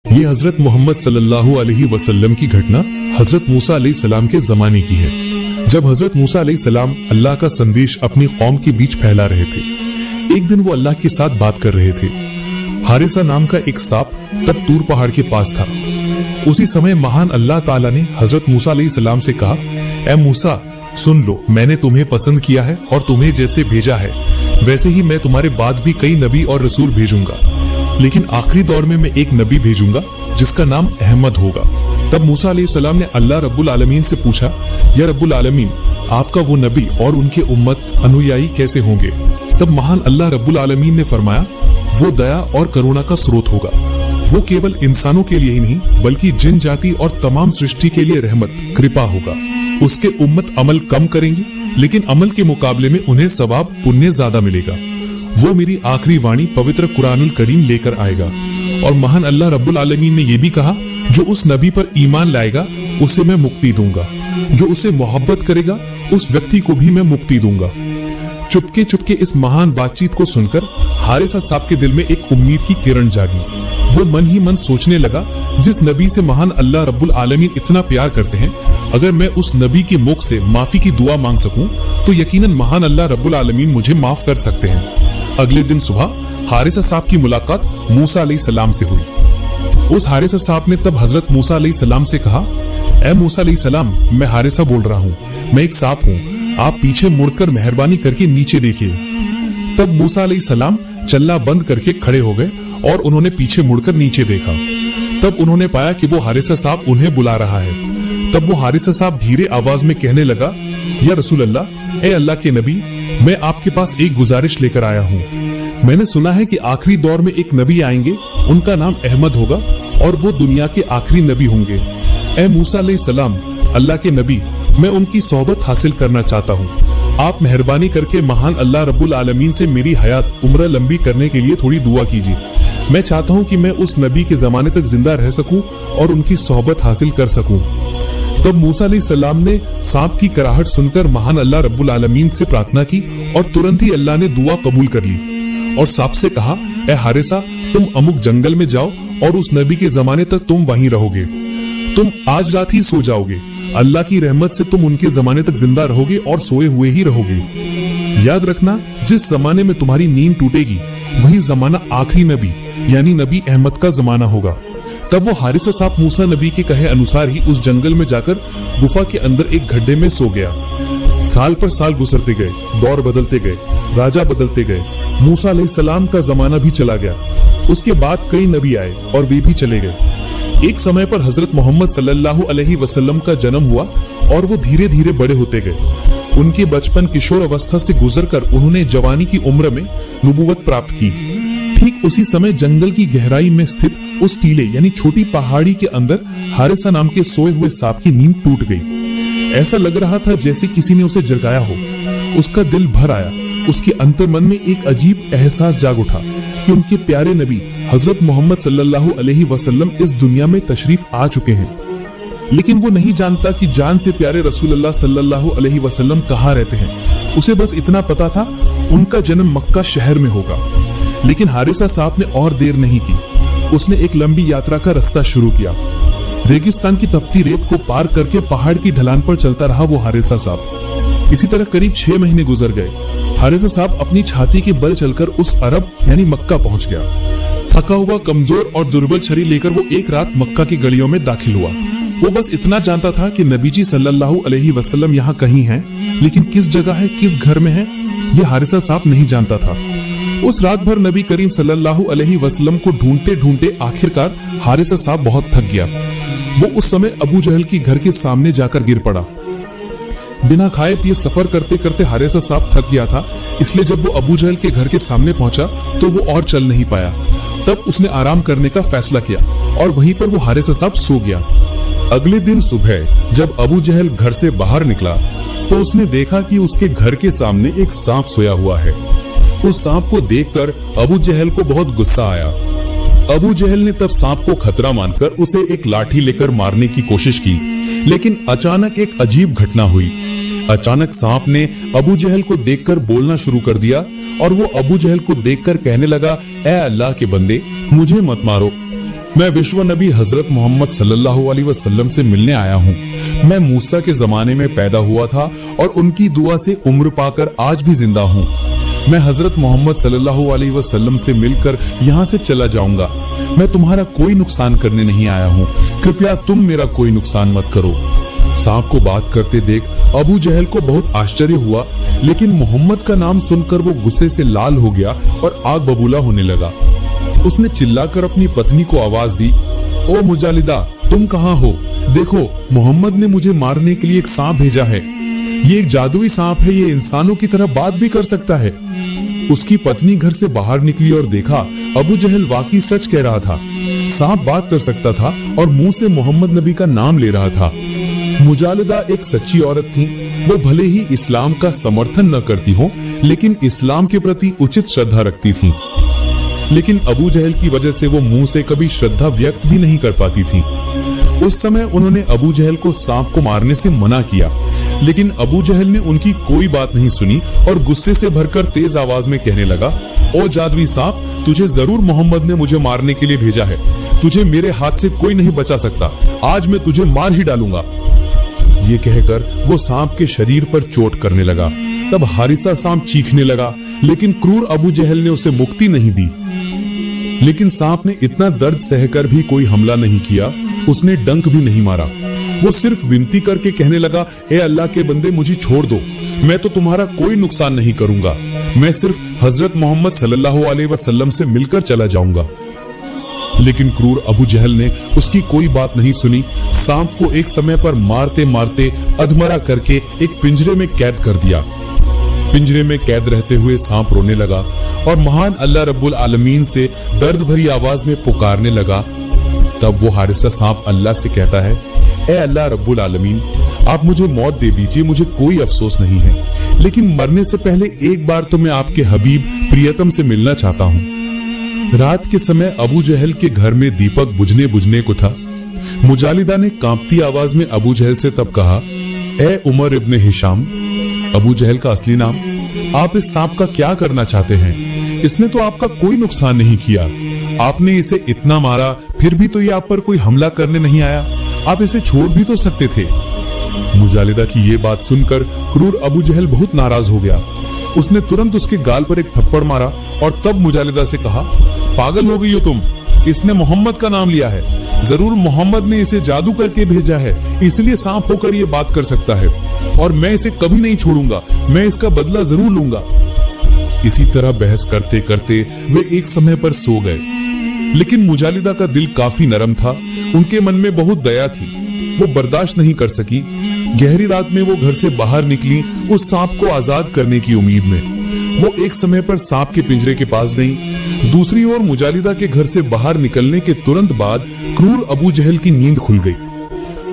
ये हजरत मोहम्मद सल्लल्लाहु अलैहि वसल्लम की घटना हजरत मूसा अलैहि सलाम के जमाने की है, जब हजरत मूसा अलैहि सलाम अल्लाह का संदेश अपनी कौम के बीच फैला रहे थे। एक दिन वो अल्लाह के साथ बात कर रहे थे। हारिसा नाम का एक सांप तब तूर पहाड़ के पास था। उसी समय महान अल्लाह ताला ने हजरत मूसा अलैहि सलाम से कहा, ए मूसा सुन लो, मैंने तुम्हें पसंद किया है और तुम्हें जैसे भेजा है वैसे ही मैं तुम्हारे बाद भी कई नबी और रसूल भेजूंगा, लेकिन आखिरी दौर में मैं एक नबी भेजूंगा जिसका नाम अहमद होगा। तब मूसा अलैहि सलाम ने अल्लाह रब्बुल आलमीन से पूछा, या रब्बुल आलमीन, आपका वो नबी और उनके उम्मत अनुयायी कैसे होंगे? तब महान अल्लाह रब्बुल आलमीन ने फरमाया, वो दया और करुणा का स्रोत होगा। वो केवल इंसानों के लिए ही नहीं बल्कि जिन जाति और तमाम सृष्टि के लिए रहमत कृपा होगा। उसके उम्मत अमल कम करेंगी लेकिन अमल के मुकाबले में उन्हें सवाब पुण्य ज्यादा मिलेगा। वो मेरी आखिरी वाणी पवित्र कुरानुल करीम लेकर आएगा। और महान अल्लाह रब्बुल आलमीन ने यह भी कहा, जो उस नबी पर ईमान लाएगा उसे मैं मुक्ति दूंगा, जो उसे मोहब्बत करेगा उस व्यक्ति को भी मैं मुक्ति दूंगा। चुपके चुपके इस महान बातचीत को सुनकर हारिसा साहब के दिल में एक उम्मीद की किरण जागी। वो मन ही मन सोचने लगा, जिस नबी से महान अल्लाह रब्बुल आलमीन इतना प्यार करते हैं, अगर मैं उस नबी के मुख से माफी की दुआ मांग सकूं तो यकीनन महान अल्लाह रब्बुल आलमीन मुझे माफ कर सकते हैं। अगले दिन सुबह हारिसा साहब की मुलाकात मूसा अलैहि सलाम से हुई। उस हारिसा साहब ने तब हजरत मूसा अलैहि सलाम से कहा, ए मूसा अलैहि सलाम, मैं हारिसा बोल रहा हूँ, मैं एक सांप हूँ, आप पीछे मुड़कर मेहरबानी करके नीचे देखिए। तब मूसा अलैहि सलाम चल्ला बंद करके खड़े हो गए और उन्होंने पीछे मुड़कर नीचे देखा। तब उन्होंने पाया कि वो हारिसा साहब उन्हें बुला रहा है। तब वो हारिसा साहब धीरे आवाज में कहने लगा, या रसूल अल्लाह, ए अल्लाह के नबी, मैं आपके पास एक गुजारिश लेकर आया हूँ। मैंने सुना है कि आखिरी दौर में एक नबी आएंगे, उनका नाम अहमद होगा और वो दुनिया के आखिरी नबी होंगे। ए मूसा अलैहि सलाम, अल्लाह के नबी, मैं उनकी सोहबत हासिल करना चाहता हूँ। आप मेहरबानी करके महान अल्लाह रब्बुल आलमीन से मेरी हयात उम्र लंबी करने के लिए थोड़ी दुआ कीजिए। मैं चाहता हूँ कि मैं उस नबी के जमाने तक जिंदा रह सकूं और उनकी सोहबत हासिल कर सकूं। तब मूसा अलैहि सलाम ने सांप की कराहट सुनकर महान अल्लाह रब्बुल आलमीन से प्रार्थना की और तुरंत ही अल्लाह ने दुआ कबूल कर ली और सांप से कहा, ए हारिसा, तुम अमुक जंगल में जाओ और उस नबी के जमाने तक तुम वहीं रहोगे। तुम आज रात ही सो जाओगे। अल्लाह की रहमत से तुम उनके जमाने तक जिंदा रहोगे और सोए हुए ही रहोगे। याद रखना, जिस जमाने में तुम्हारी नींद टूटेगी वही जमाना आखिरी नबी यानी नबी अहमद का जमाना होगा। तब वो हारिसा साहब मूसा नबी के कहे अनुसार ही उस जंगल में जाकर गुफा के अंदर एक गड्ढे में सो गया। साल पर साल गुजरते गए, दौर बदलते गए, राजा बदलते गए। मूसा अलैहि सलाम का जमाना भी चला गया। उसके बाद कई नबी आए और वे भी चले गए। एक समय पर हजरत मोहम्मद सल्लल्लाहु अलैहि वसल्लम का जन्म हुआ और वो धीरे धीरे बड़े होते गए। उनके बचपन किशोर अवस्था से गुजरकर उन्होंने जवानी की उम्र में नबूवत प्राप्त की। ठीक उसी समय जंगल की गहराई में स्थित उस टीले यानी छोटी पहाड़ी के अंदर हारिसा नाम के सोए हुए सांप की नींद टूट गई। ऐसा लग रहा था जैसे किसी ने उसे जगाया हो। उसका दिल भर आया। उसके अंतर्मन में एक अजीब एहसास जाग उठा कि उनके प्यारे नबी हजरत मोहम्मद सल्लल्लाहु अलैहि वसल्लम इस दुनिया में तशरीफ आ चुके हैं। लेकिन वो नहीं जानता कि जान से प्यारे रसूल अल्लाह सल्लल्लाहु अलैहि वसल्लम कहाँ रहते हैं। उसे बस इतना पता था उनका जन्म मक्का शहर में होगा। लेकिन हारिसा साहब ने और देर नहीं की। उसने एक लंबी यात्रा का रास्ता शुरू किया। रेगिस्तान की तपती रेत को पार करके पहाड़ की ढलान पर चलता रहा वो हारिसा साहब। इसी तरह करीब 6 महीने गुजर गए। हारिसा साहब अपनी छाती के बल चलकर उस अरब यानी मक्का पहुंच गया। थका हुआ, कमजोर और दुर्बल शरीर लेकर वो एक रात मक्का की गलियों में दाखिल हुआ। वो बस इतना जानता था कि नबीजी सल्लल्लाहु अलैहि वसल्लम यहाँ कहीं हैं, लेकिन किस जगह है, किस घर में है, ये हारिसा साहब नहीं जानता था। उस रात भर नबी करीम सल्लल्लाहु अलैहि वसल्लम को ढूंढते ढूंढते आखिरकार हारिसा साहब बहुत थक गया। वो उस समय अबू जहल के घर के सामने जाकर गिर पड़ा। बिना खाए पिए सफर करते करते हारिसा साहब थक गया था, इसलिए जब वो अबू जहल के घर के सामने पहुंचा तो वो और चल नहीं पाया। तब उसने आराम करने का फैसला किया और वहीं पर वो हारिसा साहब सो गया। अगले दिन सुबह जब अबू जहल घर से बाहर निकला तो उसने देखा कि उसके घर के सामने एक सांप सोया हुआ है। उस सांप को देखकर अबू जहल को बहुत गुस्सा आया। अबू जहल ने तब सांप को खतरा मानकर उसे एक लाठी लेकर मारने की कोशिश की, लेकिन अचानक एक अजीब घटना हुई। अचानक सांप ने अबू जहल को देखकर बोलना शुरू कर दिया और वो अबू जहल को देखकर कहने लगा, ए अल्लाह के बंदे, मुझे मत मारो, मैं विश्व नबी हजरत मोहम्मद सल्लल्लाहु अलैहि वसल्लम से मिलने आया हूँ। मैं मूसा के जमाने में पैदा हुआ था और उनकी दुआ से उम्र पाकर आज भी जिंदा हूँ। मैं हजरत मोहम्मद सल्लल्लाहु अलैहि वसल्लम से मिलकर यहाँ से चला जाऊंगा। मैं तुम्हारा कोई नुकसान करने नहीं आया हूँ, कृपया तुम मेरा कोई नुकसान मत करो। सांप को बात करते देख अबू जहल को बहुत आश्चर्य हुआ, लेकिन मोहम्मद का नाम सुनकर वो गुस्से से लाल हो गया और आग बबूला होने लगा। उसने चिल्लाकर अपनी पत्नी को आवाज दी, ओ मुजालिदा, तुम कहाँ हो? देखो, मोहम्मद ने मुझे मारने के लिए एक सांप भेजा है। ये एक जादुई सांप है, ये इंसानों की तरह बात भी कर सकता है। उसकी पत्नी घर से बाहर निकली और देखा अबू जहल वाकई सच कह रहा था। सांप बात कर सकता था और मुंह से मोहम्मद नबी का नाम ले रहा था। मुजालिदा एक सच्ची औरत थी। वो भले ही इस्लाम का समर्थन न करती हो, लेकिन इस्लाम के प्रति उचित श्रद्धा रखती थी। लेकिन अबू जहल की वजह से वो मुंह से कभी श्रद्धा व्यक्त भी नहीं कर पाती थी। उस समय उन्होंने अबू जहल को सांप को मारने से मना किया, लेकिन अबू जहल ने उनकी कोई बात नहीं सुनी और गुस्से से भरकर तेज आवाज में कहने लगा, ओ जादुई सांप, तुझे जरूर मोहम्मद ने मुझे मारने के लिए भेजा है। तुझे मेरे हाथ से कोई नहीं बचा सकता। आज मैं तुझे मार ही डालूंगा। ये कहकर वो सांप के शरीर पर चोट करने लगा। तब हारिसा सांप चीखने लगा, लेकिन क्रूर अबू जहल ने उसे मुक्ति नहीं दी। लेकिन सांप ने इतना दर्द सहकर भी कोई हमला नहीं किया। उसने डंक भी नहीं मारा। वो सिर्फ विनती करके कहने लगा, ए अल्लाह के बंदे, मुझे छोड़ दो। मैं तो तुम्हारा कोई नुकसान नहीं करूंगा। मैं सिर्फ हजरत मोहम्मद सल्लल्लाहु अलैहि वसल्लम से मिलकर चला जाऊंगा। लेकिन क्रूर अबू जहल ने उसकी कोई बात नहीं सुनी। सांप को एक समय पर मारते मारते अधमरा करके एक पिंजरे में कैद कर दिया। पिंजरे में कैद रहते हुए सांप रोने लगा और महान अल्लाह रब्बुल आलमीन से दर्द भरी आवाज में पुकारने लगा। तब वो हारिसा सांप अल्लाह से कहता है, ए अल्लाह रब्बुल आलमीन, आप मुझे मौत दे दीजिए, मुझे कोई अफसोस नहीं है, लेकिन मरने से पहले एक बार तो मैं आपके हबीब प्रियतम से मिलना चाहता हूँ। रात के समय अबू जहल के घर में दीपक बुझने को था। मुजालिदा ने कांपती आवाज में अबू जहल से तब कहा, ए उमर इब्ने हिशाम, अबू जहल का असली नाम, आप इस सांप का क्या करना चाहते हैं? इसने तो आपका कोई नुकसान नहीं किया। आपने इसे इतना मारा, फिर भी तो ये आप पर कोई हमला करने नहीं आया। आप इसे छोड़ भी तो सकते थे। मुजालिदा की ये बात सुनकर क्रूर अबू जहल बहुत नाराज हो गया। उसने तुरंत उसके गाल पर एक थप्पड़ मारा और तब मुजालिदा से कहा, पागल हो गई हो तुम? इसने मोहम्मद का नाम लिया है। जरूर मोहम्मद ने इसे जादू करके भेजा है, इसलिए सांप होकर ये बात कर सकता है और मैं इसे कभी नहीं छोड़ूंगा। मैं इसका बदला जरूर लूंगा। इसी तरह बहस करते करते वे एक समय पर सो गए। लेकिन मुजालिदा का दिल काफी नरम था। उनके मन में बहुत दया थी। वो बर्दाश्त नहीं कर सकी। गहरी रात में वो घर से बाहर निकली उस सांप को आजाद करने की उम्मीद में। वो एक समय पर सांप के पिंजरे के पास गई। दूसरी ओर मुजालिदा के घर से बाहर निकलने के तुरंत बाद क्रूर अबू जहल की नींद खुल गई।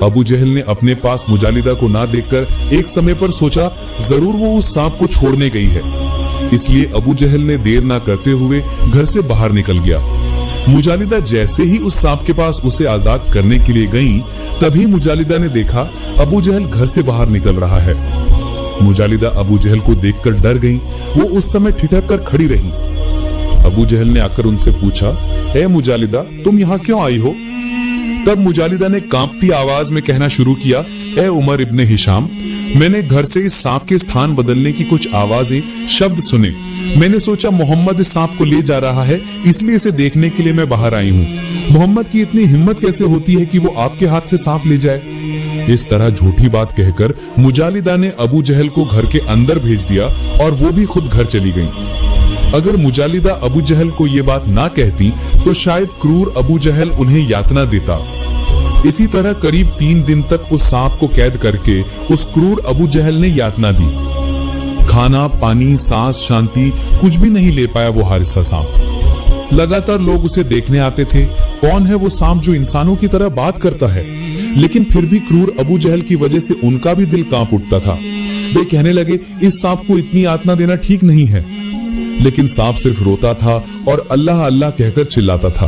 अबू जहल ने अपने पास मुजालिदा को ना देखकर एक समय पर सोचा, जरूर वो उस सांप को छोड़ने गई है। इसलिए अबू जहल ने देर ना करते हुए घर से बाहर निकल गया। मुजालिदा जैसे ही उस सांप के पास उसे आजाद करने के लिए गई, तभी मुजालिदा ने देखा अबू जहल घर से बाहर निकल रहा है। मुजालिदा अबू जहल को देखकर डर गई। वो उस समय ठिठक कर खड़ी रही। अबू जहल ने आकर उनसे पूछा, ए मुजालिदा, तुम यहाँ क्यों आई हो? तब मुजालिदा ने कांपती आवाज में कहना शुरू किया, ए उमर इब्ने हिशाम, मैंने घर से इस सांप के स्थान बदलने की कुछ आवाजें, शब्द सुने। मैंने सोचा मोहम्मद इस सांप को ले जा रहा है, इसलिए इसे देखने के लिए मैं बाहर आई हूँ। मोहम्मद की इतनी हिम्मत कैसे होती है कि वो आपके हाथ से सांप ले जाए? इस तरह झूठी बात कहकर मुजालिदा ने अबू जहल को घर के अंदर भेज दिया और वो भी खुद घर चली गई। अगर मुजालिदा अबू जहल को ये बात ना कहती तो शायद क्रूर अबू जहल उन्हें यातना देता। इसी तरह करीब 3 दिन तक उस सांप को कैद करके उस क्रूर अबू जहल ने यातना दी। खाना, पानी, सांस, शांति कुछ भी नहीं ले पाया वो हारिसा सांप। लगातार लोग उसे देखने आते थे। कौन है वो सांप जो इंसानों की तरह बात करता है? लेकिन फिर भी क्रूर अबू जहल की वजह से उनका भी दिल कांप उठता था। वे कहने लगे, इस सांप को इतनी यातना देना ठीक नहीं है। लेकिन सांप सिर्फ रोता था और अल्लाह अल्लाह कहकर चिल्लाता था।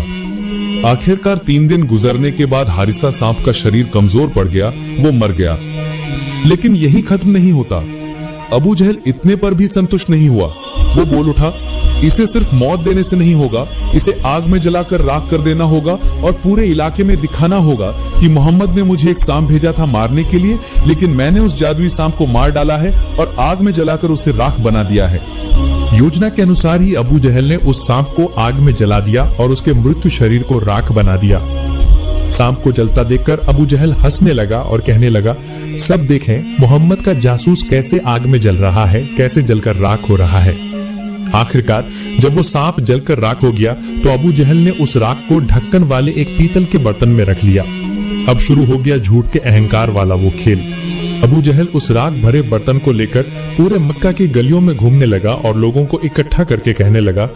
आखिरकार 3 दिन गुजरने के बाद हारिसा सांप का शरीर कमजोर पड़ गया, वो मर गया। लेकिन यही खत्म नहीं होता। अबू जहल इतने पर भी संतुष्ट नहीं हुआ। वो बोल उठा, इसे सिर्फ मौत देने से नहीं होगा, इसे आग में जलाकर राख कर देना होगा और पूरे इलाके में दिखाना होगा कि मोहम्मद ने मुझे एक सांप भेजा था मारने के लिए, लेकिन मैंने उस जादुई सांप को मार डाला है और आग में जलाकर उसे राख बना दिया है। योजना के अनुसार ही अबू जहल ने उस सांप को आग में जला दिया और उसके मृत्यु शरीर को राख बना दिया। सांप को जलता देखकर अबू जहल हंसने लगा और कहने लगा, सब देखें मोहम्मद का जासूस कैसे आग में जल रहा है, कैसे जलकर राख हो रहा है। आखिरकार जब वो सांप जलकर राख हो गया तो अबू जहल ने उस राख को ढक्कन वाले एक पीतल के बर्तन में रख लिया। अब शुरू हो गया झूठ के अहंकार वाला वो खेल। अबू जहल उस राख भरे बर्तन को लेकर पूरे मक्का की गलियों में घूमने लगा और लोगों को इकट्ठा करके कहने लगा,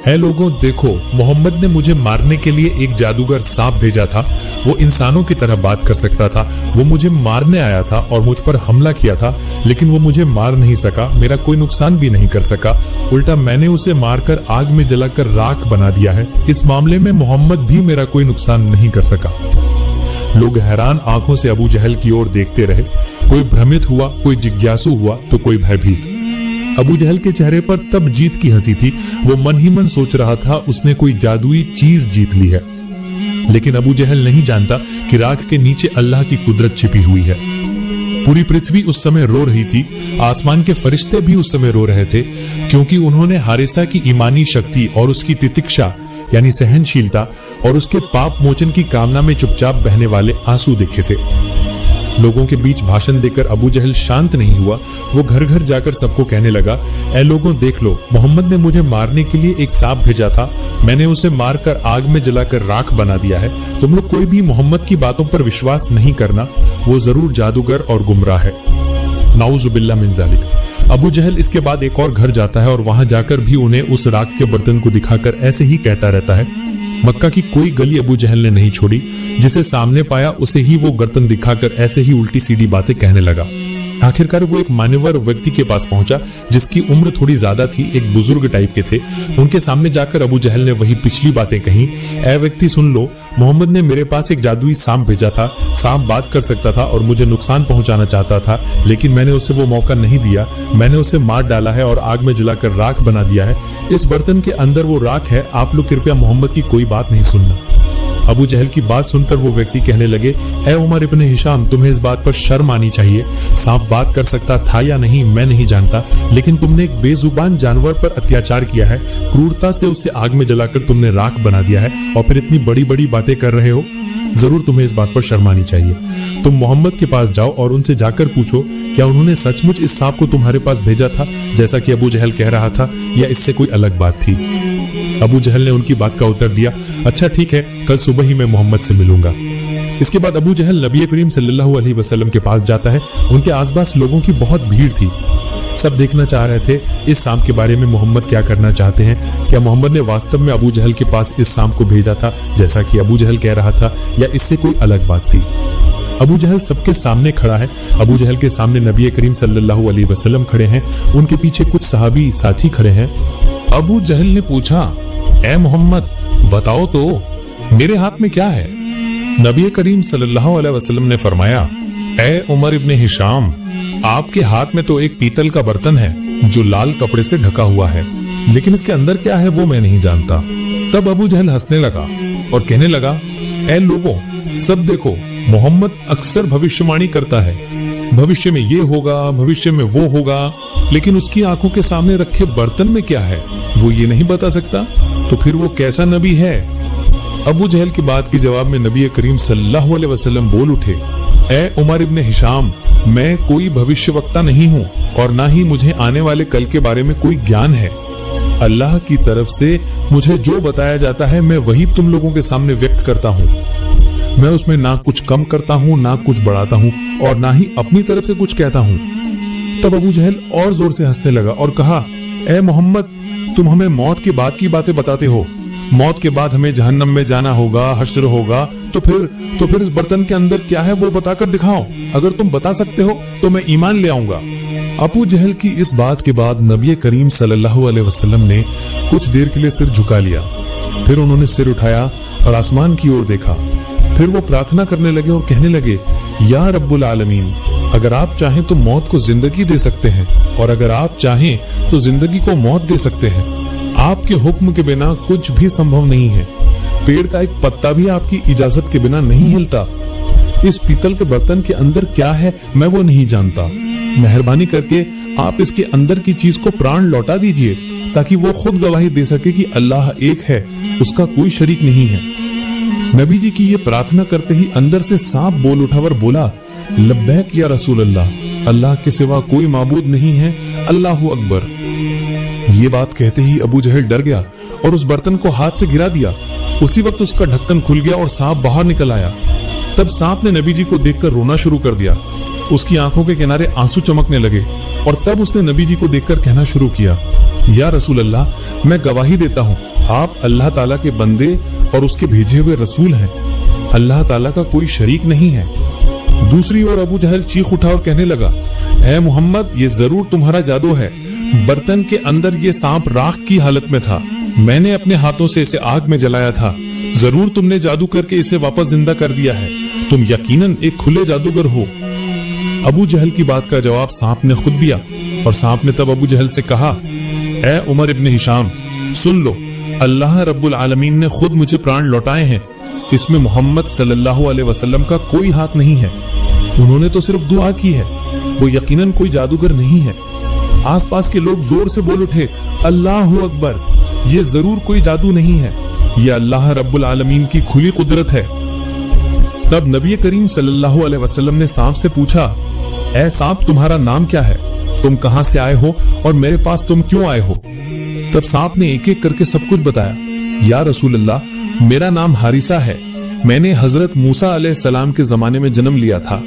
ऐ लोगों देखो, मोहम्मद ने मुझे मारने के लिए एक जादूगर सांप भेजा था। वो इंसानों की तरह बात कर सकता था, वो मुझे मारने आया था और मुझ पर हमला किया था, लेकिन वो मुझे मार नहीं सका, मेरा कोई नुकसान भी नहीं कर सका, उल्टा मैंने उसे मारकर आग में जलाकर राख बना दिया है। इस मामले में मोहम्मद भी मेरा कोई नुकसान नहीं कर सका। लोग हैरान आंखों से अबू जहल की ओर देखते रहे। कोई भ्रमित हुआ, कोई जिज्ञासु हुआ तो कोई भयभीत। अबू जहल के चेहरे पर तब जीत की हंसी थी। वो मन ही मन सोच रहा था उसने कोई जादुई चीज जीत ली है। लेकिन अबू जहल नहीं जानता कि राख के नीचे अल्लाह की कुदरत छिपी हुई है। पूरी पृथ्वी उस समय रो रही थी, आसमान के फरिश्ते भी उस समय रो रहे थे, क्योंकि उन्होंने हारिसा की ईमानी शक्ति और उसकी तितिक्षा यानी सहनशीलता और उसके पाप मोचन की कामना में चुपचाप बहने वाले आंसू देखे थे। लोगों के बीच भाषण देकर अबू जहल शांत नहीं हुआ। वो घर घर जाकर सबको कहने लगा, ऐ लोगों देख लो, मोहम्मद ने मुझे मारने के लिए एक सांप भेजा था, मैंने उसे मारकर आग में जलाकर राख बना दिया है। तुम लोग कोई भी मोहम्मद की बातों पर विश्वास नहीं करना, वो जरूर जादूगर और गुमराह है। नाउजुबिल्लाह मिन जालिक। अबू जहल इसके बाद एक और घर जाता है और वहां जाकर भी उन्हें उस राख के बर्तन को दिखाकर ऐसे ही कहता रहता है। मक्का की कोई गली अबू जहल ने नहीं छोड़ी, जिसे सामने पाया उसे ही वो बर्तन दिखाकर ऐसे ही उल्टी सीधी बातें कहने लगा। आखिरकार वो एक मान्यवर व्यक्ति के पास पहुंचा जिसकी उम्र थोड़ी ज्यादा थी, एक बुजुर्ग टाइप के थे। उनके सामने जाकर अबू जहल ने वही पिछली बातें कही। ऐ व्यक्ति सुन लो, मोहम्मद ने मेरे पास एक जादुई सांप भेजा था। सांप बात कर सकता था और मुझे नुकसान पहुंचाना चाहता था, लेकिन मैंने उसे वो मौका नहीं दिया। मैंने उसे मार डाला है और आग में जलाकर राख बना दिया है। इस बर्तन के अंदर वो राख है, आप लोग कृपया मोहम्मद की कोई बात नहीं सुनना। अबू जहल की बात सुनकर वो व्यक्ति कहने लगे, ऐ उमर इब्ने हिशाम, तुम्हें इस बात पर शर्म आनी चाहिए। सांप बात कर सकता था या नहीं मैं नहीं जानता, लेकिन तुमने एक बेजुबान जानवर पर अत्याचार किया है, क्रूरता से उसे आग में जलाकर तुमने राख बना दिया है और फिर इतनी बड़ी बड़ी बातें कर रहे हो। जरूर तुम्हें इस बात पर शर्म आनी चाहिए। तुम मोहम्मद के पास जाओ और उनसे जाकर पूछो क्या उन्होंने सचमुच इस सांप को तुम्हारे पास भेजा था जैसा कि अबू जहल कह रहा था, या इससे कोई अलग बात थी। अबू जहल ने उनकी बात का उत्तर दिया, अच्छा ठीक है, कल सुबह ही मैं मोहम्मद से मिलूंगा। इसके बाद अबू जहल नबी करीम सल्लल्लाहु अलैहि वसल्लम के पास जाता है। उनके आसपास लोगों की बहुत भीड़ थी। सब देखना चाह रहे थे इस सांप के बारे में मोहम्मद क्या करना चाहते हैं। क्या मोहम्मद ने वास्तव में अबू जहल के पास इस सांप को भेजा था जैसा कि अबू जहल कह रहा था, या इससे कोई अलग बात थी। अबू जहल सबके सामने खड़ा है। अबू जहल के सामने नबी करीम सल्लल्लाहु अलैहि वसल्लम खड़े हैं, उनके पीछे कुछ सहाबी साथी खड़े हैं। अबू जहल ने पूछा, ऐ मोहम्मद बताओ तो मेरे हाथ में क्या है। नबी करीम सल्लल्लाहु अलैहि वसल्लम ने फरमाया, ऐ उमर इब्ने हिशाम, आपके हाथ में तो एक पीतल का बर्तन है जो लाल कपड़े से ढका हुआ है, लेकिन इसके अंदर क्या है वो मैं नहीं जानता। तब अबू जहल हंसने लगा और कहने लगा, ऐ लोगों सब देखो, मोहम्मद अक्सर भविष्यवाणी करता है, भविष्य में ये होगा, भविष्य में वो होगा, लेकिन उसकी आंखों के सामने रखे बर्तन में क्या है वो ये नहीं बता सकता, तो फिर वो कैसा नबी है। अबू जहल की बात के जवाब में नबी करीम सल्लल्लाहु अलैहि वसल्लम बोल उठे, ऐ उमर इब्ने हिशाम, मैं कोई भविष्यवक्ता नहीं हूँ और ना ही मुझे आने वाले कल के बारे में कोई ज्ञान है। अल्लाह की तरफ से मुझे जो बताया जाता है मैं वही तुम लोगों के सामने व्यक्त करता हूँ। मैं उसमें ना कुछ कम करता हूँ ना कुछ बढ़ाता हूँ और ना ही अपनी तरफ से कुछ कहता हूँ। तब अबू जहल और जोर से हंसने लगा और कहा, ऐ मोहम्मद, तुम हमें मौत के बाद की बातें बताते हो। मौत के बाद हमें जहन्नम में जाना होगा, हश्र होगा, तो फिर इस बर्तन के अंदर क्या है वो बताकर दिखाओ। अगर तुम बता सकते हो तो मैं ईमान ले आऊंगा। अबू जहल की इस बात के बाद नबी करीम सल्लल्लाहु अलैहि वसल्लम ने कुछ देर के लिए सिर झुका लिया। फिर उन्होंने सिर उठाया और आसमान की ओर देखा। फिर वो प्रार्थना करने लगे और कहने लगे, या रब्बुल आलमीन, अगर आप चाहें तो मौत को जिंदगी दे सकते हैं और अगर आप चाहें तो जिंदगी को मौत दे सकते हैं। आपके हुक्म के बिना कुछ भी संभव नहीं है। पेड़ का एक पत्ता भी आपकी इजाजत के बिना नहीं हिलता। इस पीतल के बर्तन के अंदर क्या है मैं वो नहीं जानता। मेहरबानी करके आप इसके अंदर की चीज को प्राण लौटा दीजिए ताकि वो खुद गवाही दे सके कि अल्लाह एक है, उसका कोई शरीक नहीं है। नबी जी की ये प्रार्थना करते ही अंदर से सांप बोल उठा और बोला, लब्बैक या रसूल अल्लाह, अल्लाह के सिवा कोई माबूद नहीं है, अल्लाहु अकबर। ये बात कहते ही अबू जहल डर गया और उस बर्तन को हाथ से गिरा दिया। उसी वक्त उसका ढक्कन खुल गया और सांप बाहर निकल आया। तब सांप ने नबी जी को देखकर रोना शुरू कर दिया। उसकी आंखों के किनारे आंसू चमकने लगे और तब उसने नबी जी को देखकर कहना शुरू किया, या रसूल अल्लाह, मैं गवाही देता हूँ आप अल्लाह ताला के बंदे और उसके भेजे हुए रसूल हैं। अल्लाह ताला का कोई शरीक नहीं है। दूसरी ओर अबू जहल चीख उठा और कहने लगा, ऐ मोहम्मद, ये जरूर तुम्हारा जादू है। बर्तन के अंदर ये सांप राख की हालत में था। मैंने अपने हाथों से इसे आग में जलाया था। जरूर तुमने जादू करके इसे वापस जिंदा कर दिया है। तुम यकीनन एक खुले जादूगर हो। अबू जहल की बात का जवाब सांप ने खुद दिया और सांप ने तब अबू जहल से कहा, ए उमर इब्न हिशाम, सुन लो, अल्लाह रब्बुल आलमीन ने खुद मुझे प्राण लौटाए हैं। इसमें मोहम्मद सल्लल्लाहु अलैहि वसल्लम का कोई हाथ नहीं है। उन्होंने तो सिर्फ दुआ की है। वो यकीनन कोई जादूगर नहीं है। आसपास के लोग जोर से बोल उठे, अल्लाहु अकबर, ये जरूर कोई जादू नहीं है, ये अल्लाह रब्बुल आलमीन की खुली कुदरत है। तब नबी करीम सल्लल्लाहु अलैहि वसल्लम ने सांप से पूछा, ऐ सांप, तुम्हारा नाम क्या है? तुम कहां से आए हो और मेरे पास तुम क्यों आए हो? तब सांप ने एक एक करके सब कुछ बताया। या रसूल अल्लाह, मेरा नाम हारिसा है। मैंने हजरत मूसा अलैहिस्सलाम के जमाने में जन्म लिया था।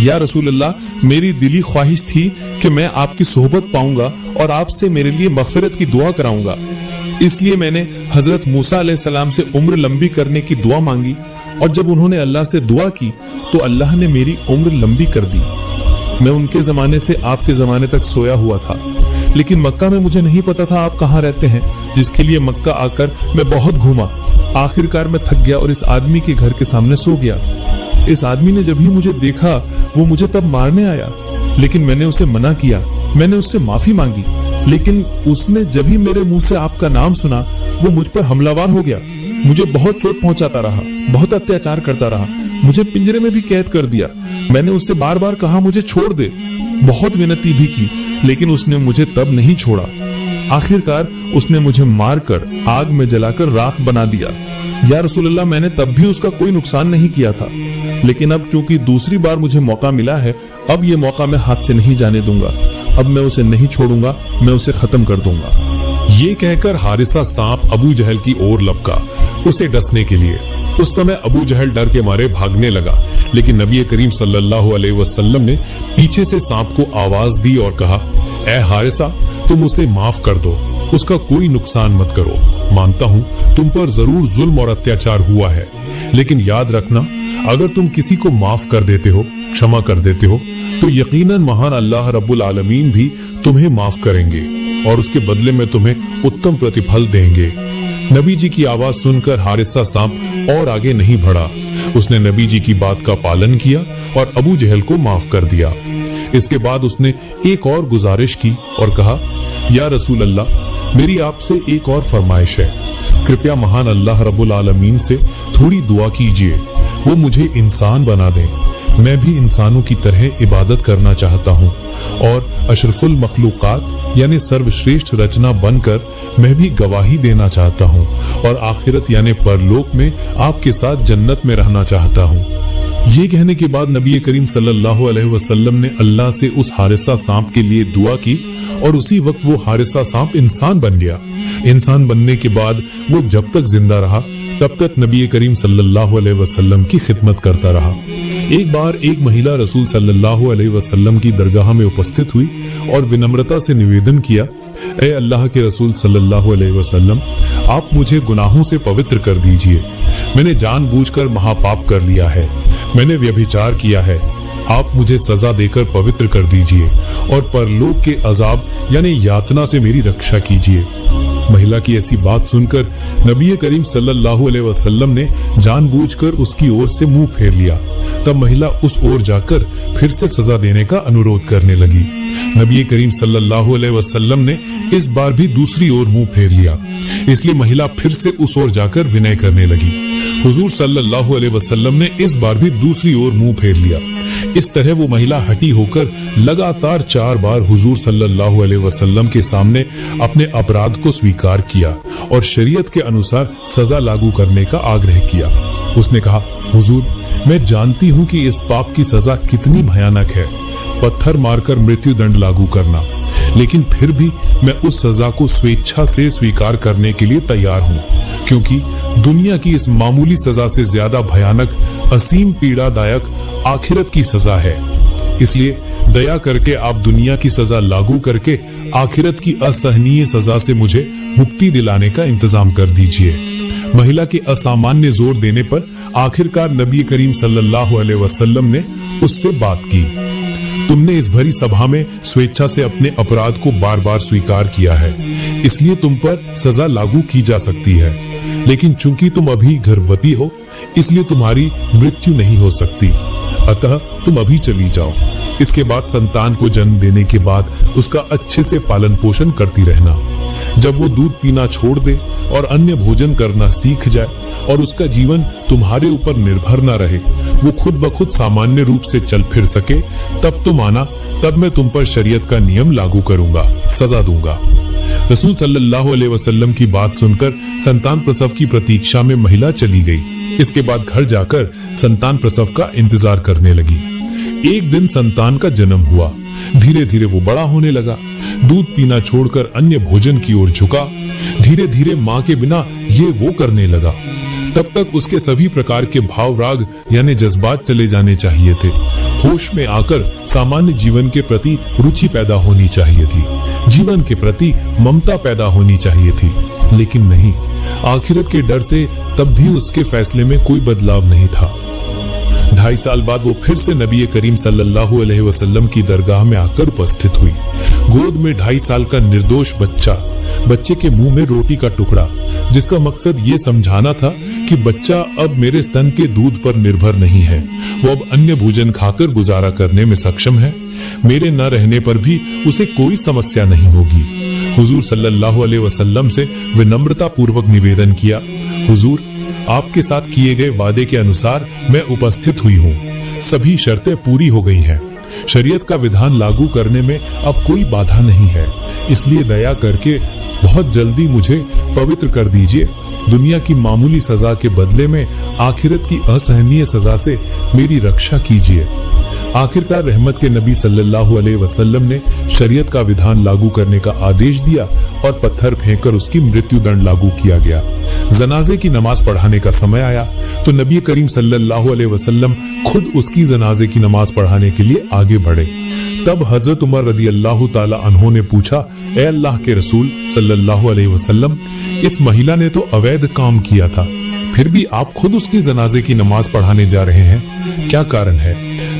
या रसूल अल्लाह, मेरी दिली ख्वाहिश थी कि मैं आपकी सोहबत पाऊंगा और आपसे मेरे लिए मगफिरत की दुआ कराऊंगा। इसलिए मैंने हजरत मूसा अलैहिस्सलाम से उम्र लंबी करने की दुआ मांगी और जब उन्होंने अल्लाह से दुआ की तो अल्लाह ने मेरी उम्र लंबी कर दी। मैं उनके जमाने से आपके जमाने तक सोया हुआ था, लेकिन मक्का में मुझे नहीं पता था आप कहाँ रहते हैं, जिसके लिए मक्का आकर मैं बहुत घूमा। आखिरकार मैं थक गया और इस आदमी के घर के सामने सो गया। इस आदमी ने जब ही मुझे देखा वो मुझे तब मारने आया, लेकिन मैंने उसे मना किया। मैंने उससे माफी मांगी, लेकिन उसने जब ही मेरे मुंह से आपका नाम सुना वो मुझ पर हमलावर हो गया। मुझे बहुत चोट पहुंचाता रहा, बहुत अत्याचार करता रहा, मुझे पिंजरे में भी कैद कर दिया। मैंने उससे बार बार कहा मुझे छोड़ दे, बहुत विनती भी की, लेकिन उसने मुझे तब नहीं छोड़ा। आखिरकार उसने मुझे मारकर आग में जलाकर राख बना दिया। या रसूल अल्लाह, मैंने तब भी उसका कोई नुकसान नहीं किया था, लेकिन अब चूंकि दूसरी बार मुझे मौका मिला है, अब ये मौका मैं हाथ से नहीं जाने दूंगा। अब मैं उसे नहीं छोड़ूंगा, मैं उसे खत्म कर दूंगा। ये कहकर हारिसा सांप अबू जहल की ओर लपका उसे डसने के लिए। उस समय अबू जहल डर के मारे भागने लगा, लेकिन नबी करीम सल्लल्लाहु अलैहि वसल्लम ने पीछे से सांप को आवाज दी और कहा, ए हारिसा, तुम उसे माफ कर दो, उसका कोई नुकसान मत करो। मानता हूँ तुम पर जरूर जुल्म और अत्याचार हुआ है, लेकिन याद रखना, अगर तुम किसी को माफ कर देते हो, क्षमा कर देते हो, तो यकीनन महान अल्लाह रब्बुल आलमीन भी तुम्हें माफ करेंगे और उसके बदले में तुम्हें उत्तम प्रतिफल देंगे। नबी जी की आवाज सुनकर हारिसा सांप और आगे नहीं बढ़ा। उसने नबी जी की बात का पालन किया और अबू जहल को माफ कर दिया। इसके बाद उसने एक और गुजारिश की और कहा, या रसूल अल्लाह, मेरी आपसे एक और फरमाइश है। कृपया महान अल्लाह रब्बुल आलमीन से थोड़ी दुआ कीजिए, वो मुझे इंसान बना दें। मैं भी इंसानों की तरह इबादत करना चाहता हूँ और अशरफुल मखलूकात यानी सर्वश्रेष्ठ रचना बनकर मैं भी गवाही देना चाहता हूँ और आखिरत यानी परलोक में आपके साथ जन्नत में रहना चाहता हूँ। ये कहने के बाद नबी करीम सल्लल्लाहु अलैहि वसल्लम ने अल्लाह से उस हारिसा सांप के लिए दुआ की और उसी वक्त वो हारिसा सांप इंसान बन गया। इंसान बनने के बाद वो जब तक जिंदा रहा तब तक नबी करीम सल्लल्लाहु अलैहि वसल्लम की खिदमत करता रहा। एक बार एक महिला रसूल सल्लल्लाहु अलैहि वसल्लम की दरगाह में उपस्थित हुई और विनम्रता से निवेदन किया, ए अल्लाह के रसूल सल्लल्लाहु अलैहि वसल्लम, आप मुझे गुनाहों से पवित्र कर दीजिए। मैंने जानबूझकर महापाप कर लिया है, मैंने व्यभिचार किया है। आप मुझे सजा देकर पवित्र कर दीजिए और परलोक के अजाब यानी यातना से मेरी रक्षा कीजिए। महिला की ऐसी बात सुनकर नबी करीम सल्लल्लाहु अलैहि वसल्लम ने जानबूझकर उसकी ओर से मुंह फेर लिया। तब महिला उस ओर जाकर फिर से सजा देने का अनुरोध करने लगी। नबी करीम सल्लल्लाहु अलैहि वसल्लम ने इस बार भी दूसरी ओर मुंह फेर लिया, इसलिए महिला फिर से उस ओर जाकर विनय करने लगी। हुजूर सल्लल्लाहु अलैहि वसल्लम ने इस बार भी दूसरी ओर मुंह फेर लिया। इस तरह वो महिला हटी होकर लगातार 4 बार हुजूर सल्लल्लाहु अलैहि वसल्लम के सामने अपने अपराध को स्वीकार किया और शरीयत के अनुसार सजा लागू करने का आग्रह किया। उसने कहा, हुजूर, मैं जानती हूँ कि इस पाप की सजा कितनी भयानक है, पत्थर मारकर मृत्यु दंड लागू करना, लेकिन फिर भी मैं उस सजा को स्वेच्छा से स्वीकार करने के लिए तैयार हूँ, क्योंकि दुनिया की इस मामूली सजा से ज्यादा भयानक, असीम पीड़ादायक आखिरत की सजा है। इसलिए दया करके आप दुनिया की सजा लागू करके आखिरत की असहनीय सजा से मुझे मुक्ति दिलाने का इंतजाम कर दीजिए। महिला के असामान्य जोर देने पर आखिरकार नबी करीम सल्लल्लाहु अलैहि वसल्लम ने उससे बात की। तुमने इस भरी सभा में स्वेच्छा से अपने अपराध को बार बार स्वीकार किया है, इसलिए तुम पर सजा लागू की जा सकती है, लेकिन चूंकि तुम अभी गर्भवती हो, इसलिए तुम्हारी मृत्यु नहीं हो सकती, अतः तुम अभी चली जाओ। इसके बाद संतान को जन्म देने के बाद उसका अच्छे से पालन पोषण करती रहना। जब वो दूध पीना छोड़ दे और अन्य भोजन करना सीख जाए और उसका जीवन तुम्हारे ऊपर निर्भर न रहे, वो खुद ब खुद सामान्य रूप से चल फिर सके, तब तुम आना, तब मैं तुम पर शरीयत का नियम लागू करूंगा, सजा दूंगा। रसूल सल्लल्लाहु अलैहि वसल्लम की बात सुनकर संतान प्रसव की प्रतीक्षा में महिला चली गई। इसके बाद घर जाकर संतान प्रसव का इंतजार करने लगी। एक दिन संतान का जन्म हुआ। धीरे धीरे वो बड़ा होने लगा, दूध पीना छोड़कर अन्य भोजन की ओर झुका। धीरे धीरे माँ के बिना ये वो करने लगा। तब तक उसके सभी प्रकार के भाव राग यानी जज्बात चले जाने चाहिए थे। होश में आकर सामान्य जीवन के प्रति रुचि पैदा होनी चाहिए थी, जीवन के प्रति ममता पैदा होनी चाहिए थी, लेकिन नहीं। आखिरत के डर से तब भी उसके फैसले में कोई बदलाव नहीं था। 2.5 साल बाद वो फिर से नबी करीम सल्लल्लाहु अलैहि वसल्लम की दरगाह में आकर उपस्थित हुई। गोद में 2.5 साल का निर्दोष बच्चे के मुंह में रोटी का टुकड़ा, जिसका मकसद ये समझाना था कि बच्चा अब मेरे स्तन के दूध पर निर्भर नहीं है, वो अब अन्य भोजन खाकर गुजारा करने में सक्षम है। मेरे न रहने पर भी उसे कोई समस्या नहीं होगी। हुजूर सल्लल्लाहु अलैहि वसल्लम से विनम्रता पूर्वक निवेदन किया, हुजूर, आपके साथ किए गए वादे के अनुसार मैं उपस्थित हुई हूँ। सभी शर्तें पूरी हो गई हैं। शरीयत का विधान लागू करने में अब कोई बाधा नहीं है, इसलिए दया करके बहुत जल्दी मुझे पवित्र कर दीजिए। दुनिया की मामूली सजा के बदले में आखिरत की असहनीय सजा से मेरी रक्षा कीजिए। आखिरकार रहमत के नबी सल्लल्लाहु अलैहि वसल्लम ने शरीयत का विधान लागू करने का आदेश दिया और पत्थर फेंककर उसकी मृत्यु दंड लागू किया गया। जनाजे की नमाज पढ़ाने का समय आया तो नबी करीम सल्लल्लाहु अलैहि वसल्लम खुद उसकी जनाजे की नमाज पढ़ाने के लिए आगे बढ़े। तब हजरत उमर रदी अल्लाह ताला अन्हो ने पूछा, ए अल्लाह के रसूल सल्लल्लाहु अलैहि वसल्लम, इस महिला ने तो अवैध काम किया था, फिर भी आप खुद उसकी जनाजे की नमाज पढ़ाने जा रहे हैं, क्या कारण है?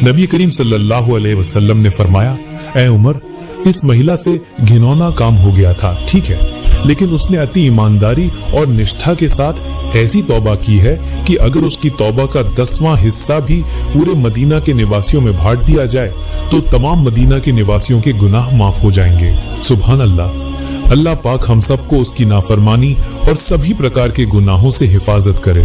नबी करीम सल्लल्लाहु अलैहि वसल्लम ने फरमाया, ए उमर, इस महिला से घिनौना काम हो गया था, ठीक है, लेकिन उसने अति ईमानदारी और निष्ठा के साथ ऐसी तौबा की है कि अगर उसकी तौबा का 10वां हिस्सा भी पूरे मदीना के निवासियों में बांट दिया जाए तो तमाम मदीना के निवासियों के गुनाह माफ हो जाएंगे। सुभान अल्लाह। अल्लाह पाक हम सबको उसकी नाफरमानी और सभी प्रकार के गुनाहों से हिफाजत करे।